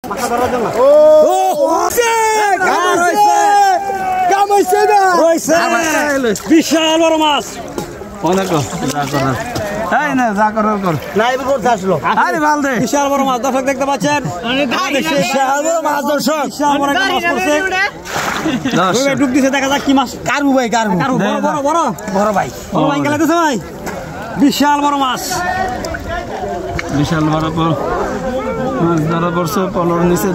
মাথা ধরার জন্য বিশাল বড় মাছ অনেক বিশাল বড় মাছ দর্শক দেখতে পাচ্ছেন বিশাল বড় মাছ দর্শক ডুব দিছে দেখা যাক কি মাছ কারু ভাই কারু বড় বড় বড় ভাই বড় ভাই গেলে দিছে ভাই বিশাল বড় মাছ বিশাল বড় মাছ ধরা পড়ছে পলর নিচে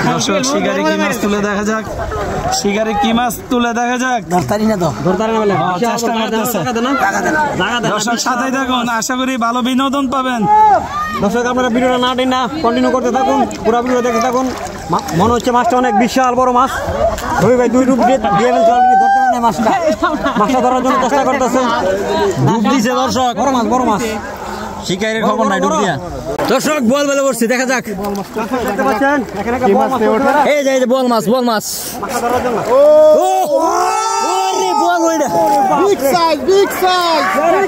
দর্শক শিকারি কি মাছ তুলে দেখা যাক শিকারি কি মাছ তুলে দেখা যাক ধরতারি না তো ধরতারি না বলে চেষ্টা করতেছে দর্শক সাথে থাকুন আশা করি ভালো বিনোদন পাবেন দর্শক আপনারা ভিডিওটা না টেনে কন্টিনিউ করতে থাকুন পুরো ভিডিও দেখতে থাকুন মনে হচ্ছে মাছটা অনেক বিশাল বড় মাছ রবি ভাই দুই ডুব দিয়ে ফেলছে অলরেডি ধরতে পারে না মাছটা ধরার জন্য চেষ্টা করতেছে ডুব দিছে দর্শক বড় মাছ শিকারের খবর নাই ডুব দিয়া দর্শক বল বলে বসছি দেখা যাক দেখতে পাচ্ছেন এখানে কি মাছ এই যে বল মাছ মাথা ধরার জন্য ওরে বল ওইটা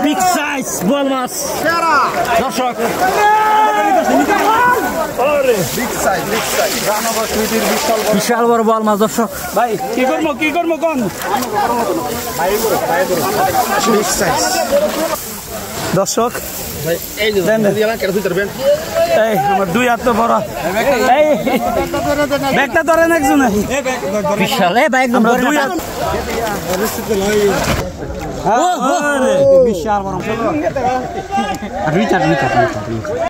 বিগ সাইজ বল মাছ দর্শক বিশাল বড় বল মাছ দর্শক ভাই কি করবো কোন দর্শক আমার দুই হাত বড় ব্যাগটা ধরেন একজন বিশাল বিশাল বড়